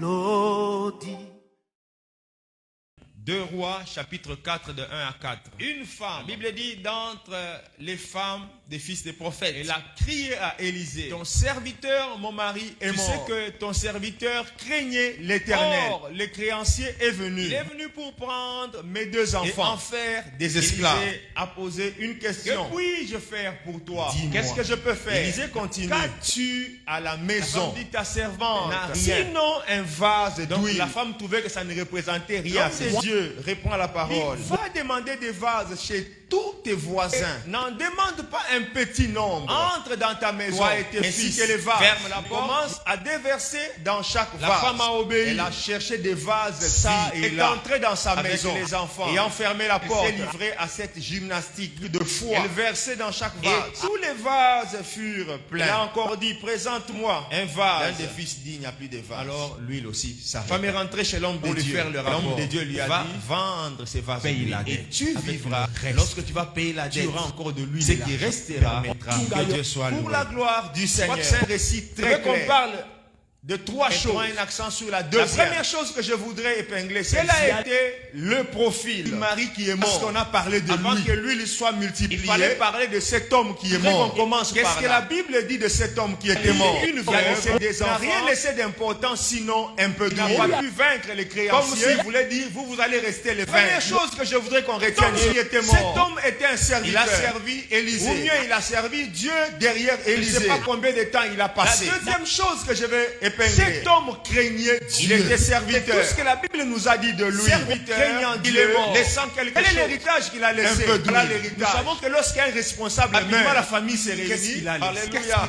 mélodie. 2 Rois, chapitre 4, de 1 à 4. Une femme, la Bible dit, d'entre les femmes des fils des prophètes, elle a crié à Élisée, ton serviteur, mon mari, est mort. Tu sais que ton serviteur craignait l'Éternel. Or, le créancier est venu. Il est venu pour prendre mes 2 enfants et en faire des esclaves. Élisée a posé une question. Que puis-je faire pour toi? Qu'est-ce que je peux faire? Élisée continue. Qu'as-tu à la maison? La femme dit, ta servante n'a rien. Sinon un vase d'huile. Donc la femme trouvait que ça ne représentait rien. Dieu répond à la parole. Va demander des vases chez tous tes voisins. N'en demande pas un petit nombre. Entre dans ta maison. Toi et tes fils. Que les vases. Ferme la porte. Commence à déverser dans chaque vase. La femme a obéi. Elle a cherché des vases ça et là. Elle est entrée dans sa maison avec les enfants. Et enfermé la porte. Elle s'est livrée à cette gymnastique de foi. Elle versait dans chaque vase. Et tous les vases furent pleins. Elle a encore dit, présente-moi un vase. L'un des fils dit, il n'y a plus de vase. Alors l'huile aussi. Sa femme est rentrée chez l'homme de Dieu. L'homme de Dieu lui a dit, vendre ces vases et tu vivras. Lorsque tu vas payer la dette, tu auras encore de l'huile. Ce qui restera, que Dieu soit loué. Pour la gloire du Seigneur. C'est un récit très clair. Qu'on parle de 3 choses. Un accent sur la deuxième. La première chose que je voudrais épingler, c'est quel a été le profil du mari qui est mort. Parce qu'on a parlé de lui. Avant que l'huile soit multipliée, il fallait parler de cet homme qui est mort. On commence par là. Qu'est-ce que la Bible dit de cet homme qui était mort? Une veuve qui n'a rien laissé d'important, sinon un peu d'huile. Il n'a pas pu vaincre les créanciers. Comme s'il voulait dire, vous allez rester les vaincre. Première chose que je voudrais qu'on retienne, il était mort. Cet homme était un serviteur. Il a servi Élisée. Ou mieux, il a servi Dieu derrière Élisée. Je ne sais pas combien de temps il a passé. La deuxième chose que je vais épingler, cet homme craignait Dieu. Il était serviteur. Tout ce que la Bible nous a dit de lui. Serviteur, craignant Dieu, laissant quelque chose. Quel est l'héritage qu'il a laissé? Voilà l'héritage. Nous savons que lorsqu'un responsable meurt, la famille s'est réunie. Alléluia.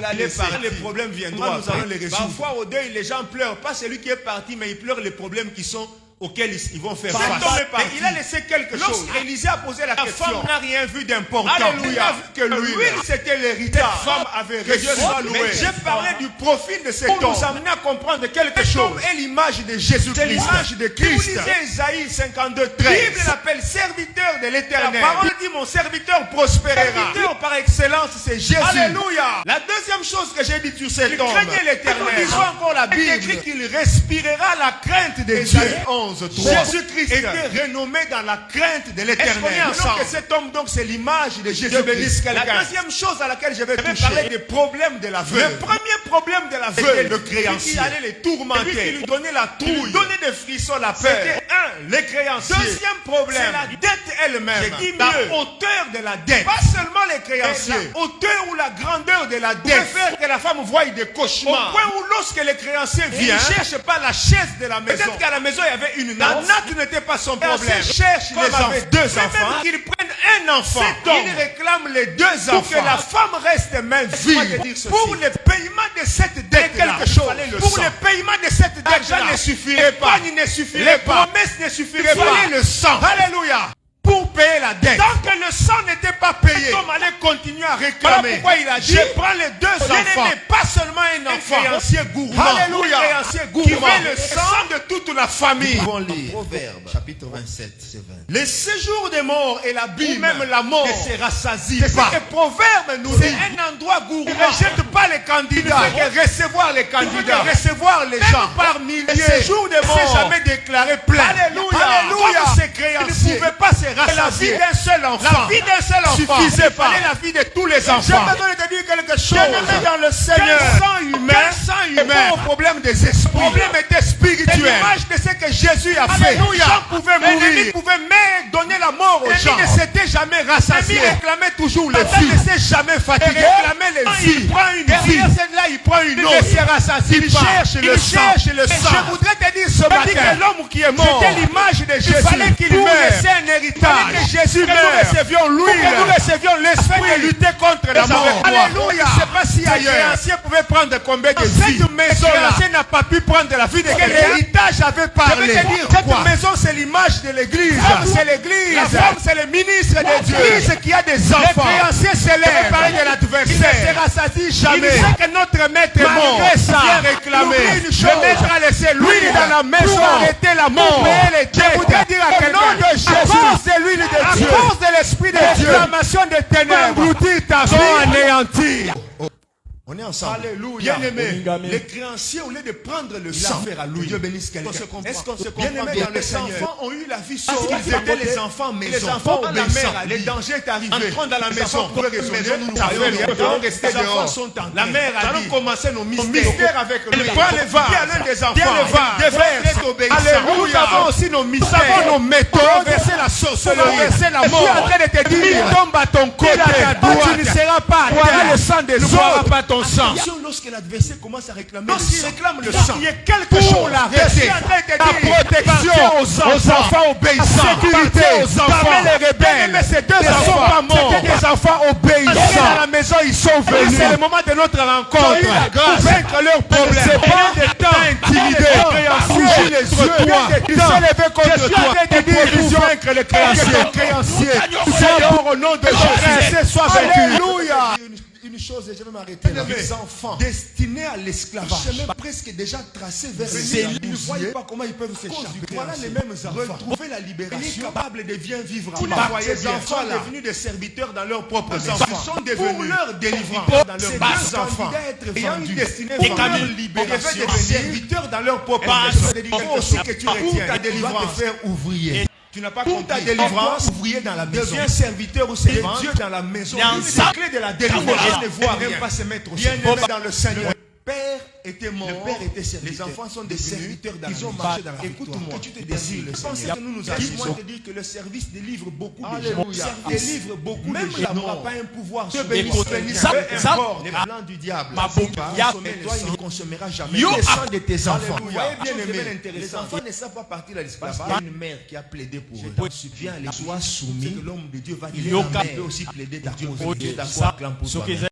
Les problèmes viendront. Nous allons les résoudre. Parfois au deuil, les gens pleurent. Pas celui qui est parti, mais ils pleurent les problèmes qui sont auxquels ils vont faire face. Et il a laissé quelque chose. Élisée a posé la question. La femme n'a rien vu d'important. Alléluia. Que lui, c'était l'héritage. Cette femme avait réussi. Mais j'ai parlé du profil de cet homme. Pour nous amener à comprendre quelque chose. Cet homme est l'image de Jésus-Christ. C'est l'image de Christ. Vous lisez Isaïe 52, 13. La Bible l'appelle serviteur de l'Éternel. La parole dit, mon serviteur prospérera. Serviteur par excellence, c'est Jésus. Alléluia. La deuxième chose que j'ai dit sur cet homme, il craignait l'Éternel. Lisons encore la Bible. Il est écrit qu'il respirera la crainte de Dieu. Jésus-Christ était renommé dans la crainte de l'Éternel. Donc cet homme, donc, c'est l'image de Jésus-Christ. La deuxième chose à laquelle je vais parler des problèmes de la veuve. Le premier problème de la veuve, le créancier, qui allait les tourmenter, qui lui donnait la trouille, lui donnait des frissons, la peur. C'était les créanciers. Deuxième problème, c'est la dette elle-même. J'ai dit mieux, la hauteur de la dette. Pas seulement les créanciers. La hauteur ou la grandeur de la dette peut faire que la femme voie des cauchemars. Au point où lorsque les créanciers viennent, il ne cherche pas la chaise de la maison. Peut-être qu'à la maison il y avait une natte. La natte n'était pas son problème. Cherche les enfants. Avec 2 enfants. Qu'ils prennent un enfant. Il réclame les 2 enfants. Pour que la femme reste même vive. Pour le paiement de cette dette, quelque chose. Pour le paiement de cette dette, l'argent ne suffirait pas. L'épargne ne suffirait pas. Les promesses ne suffiraient pas. Il fallait le sang. Alléluia. Pour payer la dette. Tant que le sang n'était pas payé, l'homme allait continuer à réclamer. Voilà pourquoi il a dit, je prends les 2 enfants. Je n'aimais pas seulement un enfant. Un créancier gourmand. Alléluia. Un créancier gourmand. Qui met le sang de toute la famille. Nous allons lire Proverbe, chapitre 27, c'est 20. Le séjour des morts et l'abîme, ou même la mort, ne se rassasie pas. C'est ce que Proverbe nous dit. C'est un endroit gourmand. Il ne rejette pas les candidats. Il ne fait que recevoir les candidats. Recevoir les gens. Par milliers. Le séjour des morts ne s'est jamais déclaré plein. Alléluia. Alléluia. Comme ces créanciers ne pouvaient pas se rassasier. La vie d'un seul enfant. La vie d'un seul enfant suffisait pas. La vie de tous les enfants. J'ai besoin de te dire quelque chose. Bien-aimé dans le Seigneur. Quel sang humain. Au problème des esprits. Le problème était spirituel. L'image de ce que Jésus a fait. Les gens pouvaient mourir. L'ennemi pouvait même donner la mort aux gens. L'ennemi ne s'était jamais rassasié. L'ennemi réclamait toujours les vies. Il ne s'est jamais fatigué. Il réclamait les vies. Il prend une vie. Celle-là, il prend une autre. Il ne se rassasie pas. Il cherche le sang. Je voudrais te dire ce matin que l'homme qui est mort, c'était l'image de Jésus. Il fallait qu'il meure. Laisser un héritage. Que Jésus meure. Nous recevions l'huile. Que nous recevions l'esprit de lutter contre la mort. Alléluia. Je ne sais pas si ailleurs. Le créancier pouvait prendre combien de vies. Cette maison-là, le créancier n'a pas pu prendre la vie de quelqu'un. L'héritage avait parlé. Je vais te dire cette maison, c'est l'image de l'église. C'est l'église. La femme, c'est le ministre de Dieu. L'église qui a des enfants. Le créancier s'élève. Parler de l'adversaire. Il ne se rassasie jamais. Il sait que notre maître est mort. Vient réclamer. Le maître a laissé l'huile dans la maison. Arrêter la mort. Je voudrais dire à quelqu'un de Jésus, c'est l'huile de Dieu. À cause de l'esprit de Dieu. L'exclamation des ténèbres. Engloutir ta vie. Anéantir. On est ensemble. Alléluia. Bien-aimé, les créanciers, au lieu de prendre le sang, Dieu bénisse quelqu'un. Est-ce qu'on se comprend? Bien-aimé, les enfants ont eu la vie sauve. Ils étaient les enfants maison. Les enfants obéissants. Les dangers est arrivé. Entrons dans la maison. Les enfants sont entrés. La mère a dit, commencer nos mystères avec lui. Il y a l'un des enfants. Devrait être obéissant. Alléluia. Nous avons aussi nos mystères. Nous avons nos méthodes. Verser la sauce. Verser la mort. Je suis en train de te dire, tombe à ton côté. Tu ne seras pas. Voilà le sang des autres. Attention, lorsque l'adversaire commence à réclamer le sang, il y a quelque chose la protection aux enfants obéissants, la sécurité aux enfants, les rebelles. Mais ces deux enfants pas morts, c'était des enfants obéissants. À la maison, ils sont venus. C'est le moment de notre rencontre pour vaincre leurs problèmes. C'est pas de temps intimider, bouger les yeux, ils se lever contre toi pour vaincre les créanciers. Seigneur, au nom de Jésus, sois vaincu. Alléluia. Une chose, et je vais m'arrêter là. Les enfants destinés à l'esclavage, même presque déjà tracés vers les ils ne voient pas comment ils peuvent s'échapper. Voilà les mêmes enfants. Retrouver la libération, capable de bien vivre. Vous les voyez, les enfants devenus des serviteurs dans leurs propres enfants. Ils sont devenus pour leur délivrance dans leurs bas enfants. Ayant une destinée pour leur libération, des serviteurs dans leurs propres enfants. Il faut aussi que tu retiennes ta délivrance, te faire ouvrier. Tu n'as pas compris ta délivrance, ouvrier dans la maison. Un serviteur ou serviteur Dieu dans la maison. La clé de la délivrance ne voit rien, pas se mettre au bien dans le Seigneur. Le père était mort, le père était serviteur. Les enfants sont des serviteurs dans ils ont marché dans la victoire. Écoute-moi, que tu te désires le Seigneur. Que nous nous assisons te dire que le service délivre beaucoup de gens. Le service délivre beaucoup de gens. Même n'aura pas un pouvoir sur les plans du diable. Toi, il ne consommera jamais le sang de tes enfants. Bien-aimé, les enfants ne savent pas partir de l'esclavage. Il y a une mère qui a plaidé pour eux. Viens, les sois soumis. L'homme de Dieu va dire, la mère peut aussi plaider ta cause. Dieu d'accord pour toi.